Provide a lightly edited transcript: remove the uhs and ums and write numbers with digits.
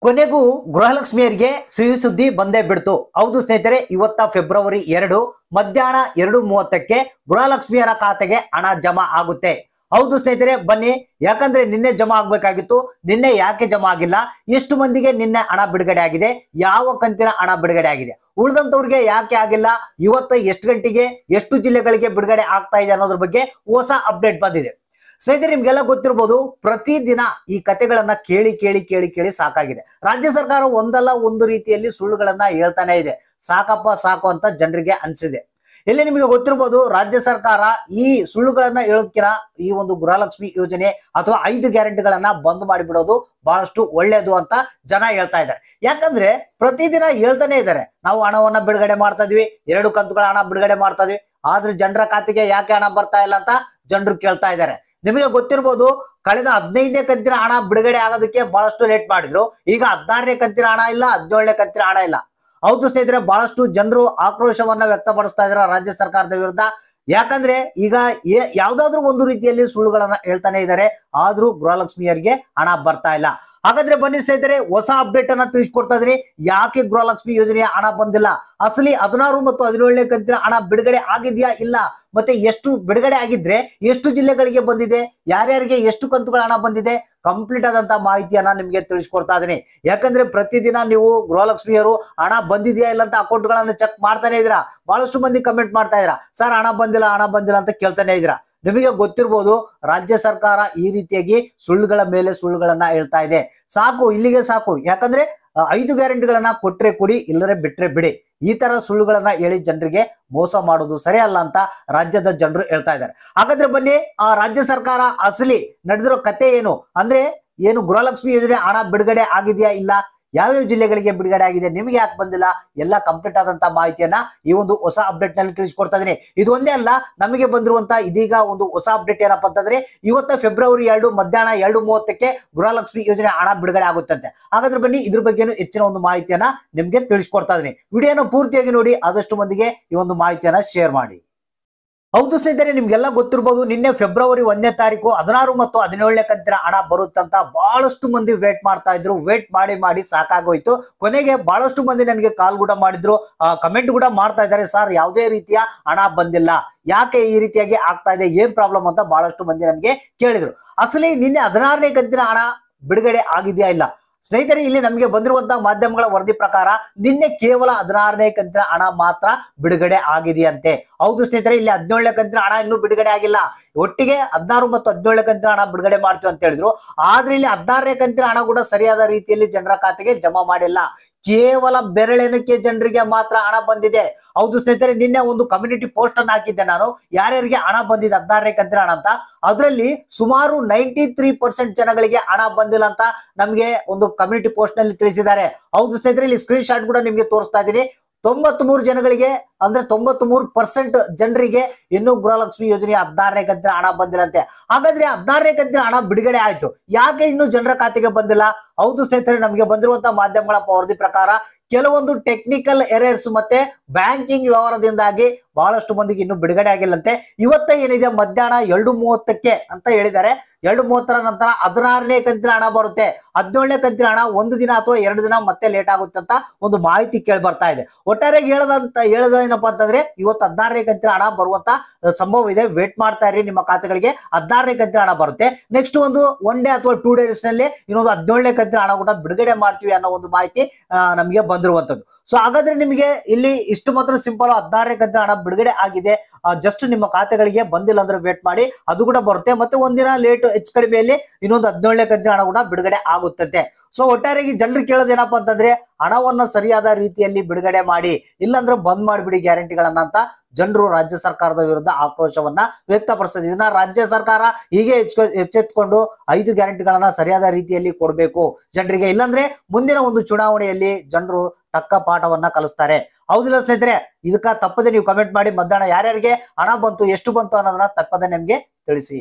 ಕೊನೆಗೂ ಗೃಹಲಕ್ಷ್ಮಿಯರಿಗೆ ಸಿಹಿ ಸುದ್ದಿ ಬಂದೇ ಬಿಡ್ತು. ಹೌದು ಸ್ನೇಹಿತರೆ, ಇವತ್ತ ಫೆಬ್ರವರಿ 2 ಮಧ್ಯಾಹ್ನ 2:30ಕ್ಕೆ ಗೃಹಲಕ್ಷ್ಮಿಯರ ಖಾತೆಗೆ ಹಣ ಜಮಾ ಆಗುತ್ತೆ. ಹೌದು ಸ್ನೇಹಿತರೆ, ಬನ್ನಿ. ಯಾಕಂದ್ರೆ ನಿನ್ನೆ ಜಮಾ ಆಗ್ಬೇಕಾಗಿತ್ತು, ನಿನ್ನೆ ಯಾಕೆ ಜಮಾ ಆಗಿಲ್ಲ, ಎಷ್ಟು ಮಂದಿಗೆ ನಿನ್ನೆ ಹಣ ಬಿಡುಗಡೆ ಆಗಿದೆ, ಯಾವ ಕಂತಿನ ಹಣ ಬಿಡುಗಡೆ ಆಗಿದೆ, ಉಳಿದಂತವ್ರಿಗೆ ಯಾಕೆ ಆಗಿಲ್ಲ, ಇವತ್ತು ಎಷ್ಟು ಗಂಟೆಗೆ ಎಷ್ಟು ಜಿಲ್ಲೆಗಳಿಗೆ ಬಿಡುಗಡೆ ಆಗ್ತಾ ಇದೆ ಅನ್ನೋದ್ರ ಬಗ್ಗೆ ಹೊಸ ಅಪ್ಡೇಟ್ ಬಂದಿದೆ. ಸ್ನೇಹಿತರೆ, ನಿಮ್ಗೆಲ್ಲ ಗೊತ್ತಿರಬಹುದು, ಪ್ರತಿದಿನ ಈ ಕಥೆಗಳನ್ನ ಕೇಳಿ ಕೇಳಿ ಕೇಳಿ ಕೇಳಿ ಸಾಕಾಗಿದೆ. ರಾಜ್ಯ ಸರ್ಕಾರ ಒಂದಲ್ಲ ಒಂದು ರೀತಿಯಲ್ಲಿ ಸುಳ್ಳುಗಳನ್ನ ಹೇಳ್ತಾನೆ ಇದೆ. ಸಾಕಪ್ಪ ಸಾಕು ಅಂತ ಜನರಿಗೆ ಅನ್ಸಿದೆ. ಇಲ್ಲಿ ನಿಮಗೆ ಗೊತ್ತಿರಬಹುದು, ರಾಜ್ಯ ಸರ್ಕಾರ ಈ ಸುಳ್ಳುಗಳನ್ನ ಹೇಳೋದಕ್ಕಿಂತ ಈ ಒಂದು ಗೃಹಲಕ್ಷ್ಮಿ ಯೋಜನೆ ಅಥವಾ 5 ಗ್ಯಾರಂಟಿಗಳನ್ನ ಬಂದ್ ಮಾಡಿಬಿಡೋದು ಬಹಳಷ್ಟು ಒಳ್ಳೇದು ಅಂತ ಜನ ಹೇಳ್ತಾ ಇದ್ದಾರೆ. ಯಾಕಂದ್ರೆ ಪ್ರತಿದಿನ ಹೇಳ್ತಾನೆ ಇದ್ದಾರೆ, ನಾವು ಹಣವನ್ನ ಬಿಡುಗಡೆ ಮಾಡ್ತಾ ಇದೀವಿ, 2 ಕಂತುಗಳ ಹಣ ಬಿಡುಗಡೆ ಮಾಡ್ತಾ ಇದೀವಿ, ಆದ್ರೆ ಜನರ ಖಾತೆಗೆ ಯಾಕೆ ಹಣ ಬರ್ತಾ ಇಲ್ಲ ಅಂತ ಜನರು ಕೇಳ್ತಾ ಇದ್ದಾರೆ. ನಿಮಗೆ ಗೊತ್ತಿರಬಹುದು, ಕಳೆದ 15ನೇ ಕಂತಿನ ಹಣ ಬಿಡುಗಡೆ ಆಗೋದಕ್ಕೆ ಬಹಳಷ್ಟು ಲೇಟ್ ಮಾಡಿದ್ರು. ಈಗ 16ನೇ ಕಂತಿನ ಹಣ ಇಲ್ಲ, 17ನೇ ಕಂತಿನ ಹಣ ಇಲ್ಲ. ಹೌದು ಸ್ನೇಹಿತರೆ, ಬಹಳಷ್ಟು ಜನರು ಆಕ್ರೋಶವನ್ನ ವ್ಯಕ್ತಪಡಿಸ್ತಾ ಇದ್ದಾರೆ ರಾಜ್ಯ ಸರ್ಕಾರದ ವಿರುದ್ಧ. ಯಾಕಂದ್ರೆ ಈಗ ಯಾವ್ದಾದ್ರು ಒಂದು ರೀತಿಯಲ್ಲಿ ಸುಳ್ಳುಗಳನ್ನ ಹೇಳ್ತಾನೆ ಇದ್ದಾರೆ, ಆದ್ರೂ ಗೃಹಲಕ್ಷ್ಮಿಯರಿಗೆ ಹಣ ಬರ್ತಾ ಇಲ್ಲ. ಹಾಗಾದ್ರೆ ಬನ್ನಿ ಸ್ನೇಹಿತರೆ, ಹೊಸ ಅಪ್ಡೇಟ್ ಅನ್ನ ತಿಳಿಸ್ಕೊಡ್ತಾ ಇದೀನಿ. ಯಾಕೆ ಗೃಹಲಕ್ಷ್ಮಿ ಯೋಜನೆಯ ಹಣ ಬಂದಿಲ್ಲ, ಅಸಲಿ 16 ಮತ್ತು 17ನೇ ಕಂತಿನ ಹಣ ಬಿಡುಗಡೆ ಆಗಿದೆಯಾ ಇಲ್ಲ, ಮತ್ತೆ ಎಷ್ಟು ಬಿಡುಗಡೆ ಆಗಿದ್ರೆ ಎಷ್ಟು ಜಿಲ್ಲೆಗಳಿಗೆ ಬಂದಿದೆ, ಯಾರ್ಯಾರಿಗೆ ಎಷ್ಟು ಕಂತುಗಳ ಹಣ ಬಂದಿದೆ, ಕಂಪ್ಲೀಟ್ ಆದಂತ ಮಾಹಿತಿಯನ್ನ ನಿಮ್ಗೆ ತಿಳಿಸ್ಕೊಡ್ತಾ ಇದೀನಿ. ಯಾಕಂದ್ರೆ ಪ್ರತಿದಿನ ನೀವು ಗೃಹಲಕ್ಷ್ಮಿಯರು ಹಣ ಬಂದಿದೆಯಾ ಇಲ್ಲ ಅಂತ ಅಕೌಂಟ್ಗಳನ್ನ ಚೆಕ್ ಮಾಡ್ತಾನೆ ಇದ್ದೀರಾ. ಬಹಳಷ್ಟು ಮಂದಿ ಕಮೆಂಟ್ ಮಾಡ್ತಾ ಇದ್ದೀರಾ, ಸರ್ ಹಣ ಬಂದಿಲ್ಲ ಅಂತ ಕೇಳ್ತಾನೆ ಇದ್ದೀರಾ. ನಿಮಗೆ ಗೊತ್ತಿರಬಹುದು, ರಾಜ್ಯ ಸರ್ಕಾರ ಈ ರೀತಿಯಾಗಿ ಸುಳ್ಳುಗಳ ಮೇಲೆ ಸುಳ್ಳುಗಳನ್ನ ಹೇಳ್ತಾ ಇದೆ. ಸಾಕು, ಇಲ್ಲಿಗೆ ಸಾಕು. ಯಾಕಂದ್ರೆ 5 ಗ್ಯಾರಂಟಿಗಳನ್ನ ಕೊಟ್ರೆ ಕೊಡಿ, ಇಲ್ಲರೆ ಬಿಟ್ರೆ ಬಿಡಿ. ಈ ತರ ಸುಳ್ಳುಗಳನ್ನ ಹೇಳಿ ಜನರಿಗೆ ಮೋಸ ಮಾಡೋದು ಸರಿ ಅಲ್ಲ ಅಂತ ರಾಜ್ಯದ ಜನರು ಹೇಳ್ತಾ ಇದ್ದಾರೆ. ಹಾಗಾದ್ರೆ ಬನ್ನಿ, ಆ ರಾಜ್ಯ ಸರ್ಕಾರ ಅಸಲಿ ನಡೆದಿರೋ ಕತೆ ಏನು ಅಂದ್ರೆ, ಏನು ಗೃಹಲಕ್ಷ್ಮಿ ಯೋಜನೆ ಹಣ ಬಿಡುಗಡೆ ಆಗಿದೆಯಾ ಇಲ್ಲ, ಯಾವ್ಯಾವ ಜಿಲ್ಲೆಗಳಿಗೆ ಬಿಡುಗಡೆ ಆಗಿದೆ, ನಿಮಗೆ ಯಾಕೆ ಬಂದಿಲ್ಲ, ಎಲ್ಲ ಕಂಪ್ಲೀಟ್ ಆದಂತ ಮಾಹಿತಿಯನ್ನ ಈ ಒಂದು ಹೊಸ ಅಪ್ಡೇಟ್ ನಲ್ಲಿ ತಿಳಿಸ್ಕೊಡ್ತಾ ಇದೀನಿ. ಇದು ಒಂದೇ ಅಲ್ಲ, ನಮಗೆ ಬಂದಿರುವಂತ ಇದೀಗ ಒಂದು ಹೊಸ ಅಪ್ಡೇಟ್ ಏನಪ್ಪಾ ಅಂತಂದ್ರೆ, ಇವತ್ತು ಫೆಬ್ರವರಿ 2 ಮಧ್ಯಾಹ್ನ 2:30ಕ್ಕೆ ಗೃಹಲಕ್ಷ್ಮಿ ಯೋಜನೆ ಹಣ ಬಿಡುಗಡೆ ಆಗುತ್ತಂತೆ. ಹಾಗಾದ್ರೆ ಬನ್ನಿ, ಇದ್ರ ಬಗ್ಗೆ ಹೆಚ್ಚಿನ ಒಂದು ಮಾಹಿತಿಯನ್ನ ನಿಮ್ಗೆ ತಿಳಿಸ್ಕೊಡ್ತಾ ಇದೀನಿ. ವಿಡಿಯೋನ ಪೂರ್ತಿಯಾಗಿ ನೋಡಿ, ಆದಷ್ಟು ಮಂದಿಗೆ ಈ ಒಂದು ಮಾಹಿತಿಯನ್ನ ಶೇರ್ ಮಾಡಿ. ಹೌದು ಸ್ನೇಹಿತರೆ, ನಿಮ್ಗೆಲ್ಲ ಗೊತ್ತಿರಬಹುದು, ನಿನ್ನೆ ಫೆಬ್ರವರಿ 1ನೇ ತಾರೀಕು 16 ಮತ್ತು 17ನೇ ಕಂತಿನ ಹಣ ಬರುತ್ತಂತ ಬಹಳಷ್ಟು ಮಂದಿ ವೇಟ್ ಮಾಡ್ತಾ ಇದ್ರು. ವೇಟ್ ಮಾಡಿ ಮಾಡಿ ಸಾಕಾಗೋಯ್ತು. ಕೊನೆಗೆ ಬಹಳಷ್ಟು ಮಂದಿ ನನಗೆ ಕಾಲ್ ಕೂಡ ಮಾಡಿದ್ರು, ಕಮೆಂಟ್ ಕೂಡ ಮಾಡ್ತಾ ಇದ್ದಾರೆ, ಸರ್ ಯಾವುದೇ ರೀತಿಯ ಹಣ ಬಂದಿಲ್ಲ, ಯಾಕೆ ಈ ರೀತಿಯಾಗಿ ಆಗ್ತಾ ಇದೆ, ಏನ್ ಪ್ರಾಬ್ಲಮ್ ಅಂತ ಬಹಳಷ್ಟು ಮಂದಿ ನನಗೆ ಕೇಳಿದ್ರು. ಅಸಲಿ ನಿನ್ನೆ 16ನೇ ಕಂತಿನ ಹಣ ಬಿಡುಗಡೆ ಆಗಿದೆಯಾ ಇಲ್ಲ. ಸ್ನೇಹಿತರೆ, ಇಲ್ಲಿ ನಮಗೆ ಬಂದಿರುವಂತಹ ಮಾಧ್ಯಮಗಳ ವರದಿ ಪ್ರಕಾರ ನಿನ್ನೆ ಕೇವಲ 16ನೇ ಕಂತಿನ ಹಣ ಮಾತ್ರ ಬಿಡುಗಡೆ ಆಗಿದೆಯಂತೆ. ಹೌದು ಸ್ನೇಹಿತರೆ, ಇಲ್ಲಿ 17ನೇ ಕಂತಿನ ಹಣ ಇನ್ನೂ ಬಿಡುಗಡೆ ಆಗಿಲ್ಲ. ಒಟ್ಟಿಗೆ 16 ಮತ್ತು 17ನೇ ಕಂತಿನ ಹಣ ಬಿಡುಗಡೆ ಮಾಡ್ತೀವಿ ಅಂತ ಹೇಳಿದ್ರು. ಆದ್ರೆ ಇಲ್ಲಿ 16ನೇ ಕಂತಿನ ಹಣ ಕೂಡ ಸರಿಯಾದ ರೀತಿಯಲ್ಲಿ ಜನರ ಖಾತೆಗೆ ಜಮಾ ಮಾಡಿಲ್ಲ. ಕೇವಲ ಬೆರಳೆಣಿಕೆ ಜನರಿಗೆ ಮಾತ್ರ ಹಣ ಬಂದಿದೆ. ಹೌದು ಸ್ನೇಹಿತರೆ, ನಿನ್ನೆ ಒಂದು ಕಮ್ಯುನಿಟಿ ಪೋಸ್ಟ್ ಅನ್ನು ಹಾಕಿದ್ದೆ ನಾನು, ಯಾರ್ಯಾರಿಗೆ ಹಣ ಬಂದಿದೆ 16ನೇ ಕಂತಿನ ಹಣ ಅಂತ. ಅದರಲ್ಲಿ ಸುಮಾರು 93% ಜನಗಳಿಗೆ ಹಣ ಬಂದಿಲ್ಲ ಅಂತ ನಮಗೆ ಒಂದು ಕಮ್ಯುನಿಟಿ ಪೋಸ್ಟ್ ನಲ್ಲಿ ತಿಳಿಸಿದ್ದಾರೆ. ಹೌದು ಸ್ನೇಹಿತರೆ, ಇಲ್ಲಿ ಸ್ಕ್ರೀನ್ ಶಾಟ್ ಕೂಡ ನಿಮ್ಗೆ ತೋರಿಸ್ತಾ ಇದ್ದೀನಿ. 93 ಜನಗಳಿಗೆ ಅಂದ್ರೆ 93% ಜನರಿಗೆ ಇನ್ನು ಗೃಹಲಕ್ಷ್ಮಿ ಯೋಜನೆಯ 16ನೇ ಕಂತಿನ ಹಣ ಬಂದಿಲ್ಲಂತೆ. ಹಾಗಾದ್ರೆ 16ನೇ ಕಂತಿನ ಹಣ ಬಿಡುಗಡೆ ಆಯ್ತು, ಯಾಕೆ ಇನ್ನು ಜನರ ಖಾತೆಗೆ ಬಂದಿಲ್ಲ? ಹೌದು ಸ್ನೇಹಿತರೆ, ನಮಗೆ ಬಂದಿರುವಂತಹ ಮಾಧ್ಯಮಗಳ ವರದಿ ಪ್ರಕಾರ ಕೆಲವೊಂದು ಟೆಕ್ನಿಕಲ್ ಎರರ್ಸ್ ಮತ್ತೆ ಬ್ಯಾಂಕಿಂಗ್ ವ್ಯವಹಾರದಿಂದಾಗಿ ಬಹಳಷ್ಟು ಮಂದಿಗೆ ಇನ್ನು ಬಿಡುಗಡೆ ಆಗಿಲ್ಲಂತೆ. ಇವತ್ತ ಏನಿದೆ ಮಧ್ಯಾಹ್ನ 2:30ಕ್ಕೆ ಅಂತ ಹೇಳಿದ್ದಾರೆ. 2:30ರ ನಂತರ 16ನೇ ಕಂತಿನ ಹಣ ಬರುತ್ತೆ. 17ನೇ ಕಂತಿನ ಹಣ 1 ದಿನ ಅಥವಾ 2 ದಿನ ಮತ್ತೆ ಲೇಟ್ ಆಗುತ್ತೆ ಅಂತ ಒಂದು ಮಾಹಿತಿ ಕೇಳಿ ಬರ್ತಾ ಇದೆ. ಒಟ್ಟಾರೆ ಹೇಳೋದೇನಪ್ಪಾ ಅಂತಂದ್ರೆ, ಇವತ್ತು 16ನೇ ಕಂತಿನ ಹಣ ಬರುವಂತ ಸಂಭವ ಇದೆ. ವೇಟ್ ಮಾಡ್ತಾ ಇರಿ, ನಿಮ್ಮ ಖಾತೆಗಳಿಗೆ 16ನೇ ಕಂತಿನ ಹಣ ಬರುತ್ತೆ. ನೆಕ್ಸ್ಟ್ ಒಂದು 1 ಡೇ ಅಥವಾ 2 ಡೇಸ್ ನಲ್ಲಿ ಇನ್ನೊಂದು 17ನೇ ಕಂತಿನ ಹಣ ಕೂಡ ಬಿಡುಗಡೆ ಮಾಡ್ತೀವಿ ಅನ್ನೋ ಒಂದು ಮಾಹಿತಿ ನಮಗೆ ಬಂದಿರುವಂತದ್ದು. ಸೊ ಹಾಗಾದ್ರೆ ನಿಮಗೆ ಇಲ್ಲಿ ಇಷ್ಟು ಮಾತ್ರ ಸಿಂಪಲ್, 16ನೇ ಕಂತಿನ ಹಣ ಬಿಡುಗಡೆ ಆಗಿದೆ, ಜಸ್ಟ್ ನಿಮ್ಮ ಖಾತೆಗಳಿಗೆ ಬಂದಿಲ್ಲ ಅಂದ್ರೆ ವೇಟ್ ಮಾಡಿ, ಅದು ಕೂಡ ಬರುತ್ತೆ. ಮತ್ತೆ ಒಂದಿನ ಲೇಟ್ ಹೆಚ್ಚು ಕಡಿಮೆಯಲ್ಲಿ ಇನ್ನೊಂದು 17ನೇ ಕಂತಿನ ಹಣ ಕೂಡ ಬಿಡುಗಡೆ ಆಗುತ್ತದೆ. ಸೊ ಒಟ್ಟಾರೆಯಾಗಿ ಜನರು ಕೇಳೋದೇನಪ್ಪಾ ಅಂತಂದ್ರೆ, ಹಣವನ್ನ ಸರಿಯಾದ ರೀತಿಯಲ್ಲಿ ಬಿಡುಗಡೆ ಮಾಡಿ, ಇಲ್ಲಾಂದ್ರೆ ಬಂದ್ ಮಾಡಿಬಿಡಿ ಗ್ಯಾರಂಟಿಗಳನ್ನ ಅಂತ ಜನರು ರಾಜ್ಯ ಸರ್ಕಾರದ ವಿರುದ್ಧ ಆಕ್ರೋಶವನ್ನ ವ್ಯಕ್ತಪಡಿಸ್ತಾರೆ. ಇದನ್ನ ರಾಜ್ಯ ಸರ್ಕಾರ ಹೀಗೆ ಎಚ್ಚೆತ್ಕೊಂಡು 5 ಗ್ಯಾರಂಟಿಗಳನ್ನ ಸರಿಯಾದ ರೀತಿಯಲ್ಲಿ ಕೊಡಬೇಕು ಜನರಿಗೆ, ಇಲ್ಲಾಂದ್ರೆ ಮುಂದಿನ ಒಂದು ಚುನಾವಣೆಯಲ್ಲಿ ಜನರು ತಕ್ಕ ಪಾಠವನ್ನ ಕಲಿಸ್ತಾರೆ. ಹೌದಿಲ್ಲ ಸ್ನೇಹಿತರೆ? ಇದಕ್ಕ ತಪ್ಪದೆ ನೀವು ಕಮೆಂಟ್ ಮಾಡಿ, ಮಧ್ಯಾಹ್ನ ಯಾರ್ಯಾರಿಗೆ ಹಣ ಬಂತು, ಎಷ್ಟು ಬಂತು ಅನ್ನೋದನ್ನ ತಪ್ಪದೆ ನಿಮ್ಗೆ ತಿಳಿಸಿ.